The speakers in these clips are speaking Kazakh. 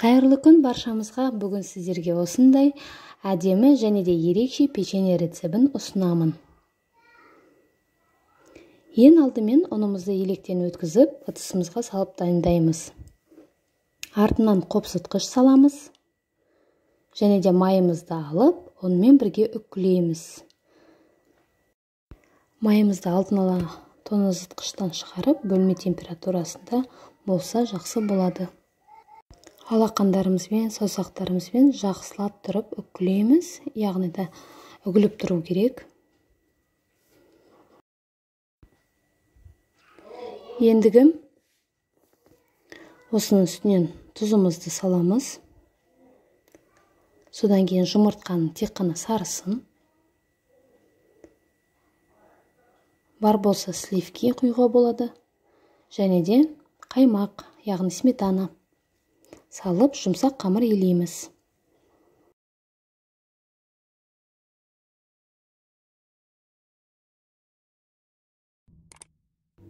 Қайырлы күн баршамызға. Бүгін сіздерге осындай әдемі және де ерекше печенье рецебін ұсынамын. Ең алдымен ұнымызды електен өткізіп, ыдысымызға салып дайындаймыз. Артынан қопсытқыш саламыз. Және де майымызды алып, онымен бірге үкілейміз. Майымызды алдын ала тоңазытқыштан шығарып, бөлме температурасында болса жақсы болады. Алақандарымызбен, саусақтарымызбен жақсылап тұрып үкілейміз, яғни да үгіліп тұру керек. Ендігі осының үстінен тұзымызды саламыз. Содан кейін жұмыртқаның тек қана сарысын. Бар болса сливки құюға болады. Және де қаймақ, яғни сметана салып, жұмсақ қамыр елейміз.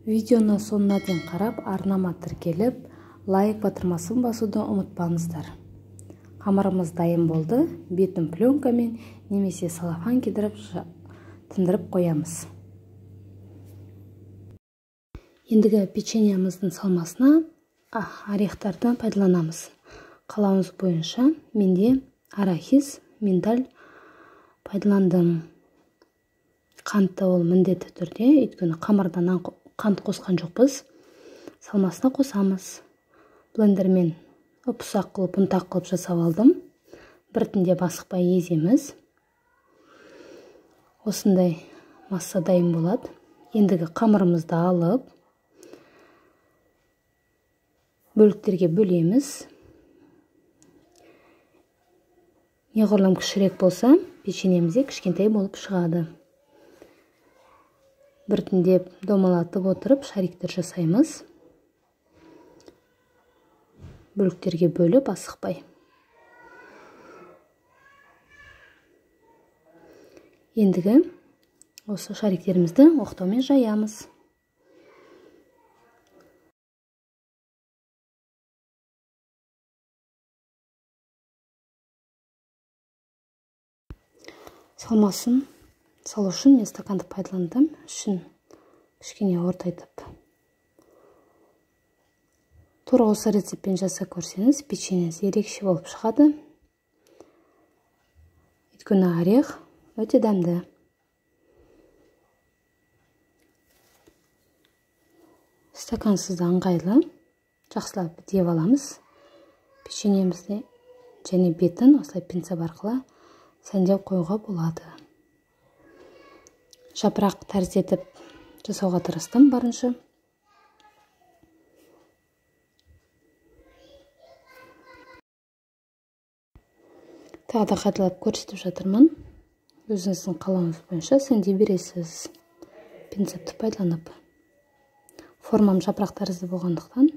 Видеоны соңына дейін қарап, арнама тіркеліп, лайк батырмасын басуды ұмытпаңыздар. Қамырымыз дайын болды. Бетін пленкамен немесе салафан кидіріп тындырып қоямыз. Ендігі печеньямыздың салмасына орехтарды пайдаланамыз. Қалауыңыз бойынша менде арахис, миндаль пайдаландым. Қантты ол міндетті түрде, өйткені қамырдан қант қосқан жоқпыз. Салмасына қосамыз. Блендермен ұсақ қылып, ұнтақ қылып жасап алдым. Біртіндеп асықпай еземіз. Осындай масса дайын болады. Ендігі қамырымызды алып, бөліктерге бөлеміз. Неғұрлым кішірек болса, печеньемізде кішкентай болып шығады. Біртіндеп домалатып отырып, шариктер жасаймыз. Бөліктерге бөліп асықпай. Ендігі осы шариктерімізді оқтаумен жаямыз. Салмасын салу үшін мен стаканды пайдаландым. Үшін кішкене ортайтып. Тура осы рецептпен жасап көрсеңіз, печеньесі ерекше болып шығады. Өйткені орех өте дәмді. Стакансызда ыңғайлы. Жақсылап бітеп аламыз. Печеньемізді және бетін осылай пинцет арқылы сәндеп қоюға болады. Жапырақ тәрізді етіп жасауға тырыстым барынша. Тағы да қайталап көрсетіп жатырмын. Өзіңіздің қалауыңыз бойынша сәндеп бересіз. Пинцетті пайдаланып. Формам жапырақ тәрізді болғандықтан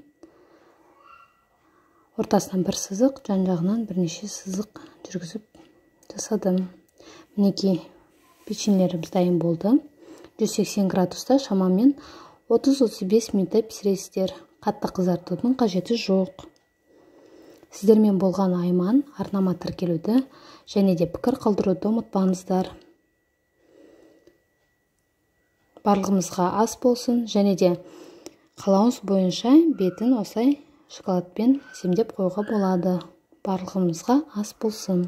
ортасынан бір сызық, жан-жағынан бірнеше сызық жүргізіп жасадым. Мінекей печеньелеріміз дайын болды. 180 градуста шамамен 30-35 минутта пісіресіздер. Қатты қызартудың қажеті жоқ. Сіздермен болған Айман. Арнама тіркелуді және де пікір қалдыруды ұмытпаңыздар. Барлығымызға ас болсын, және де қалауыңыз бойынша бетін осылай шоколадпен әсемдеп қоюға болады. Барлығымызға ас болсын.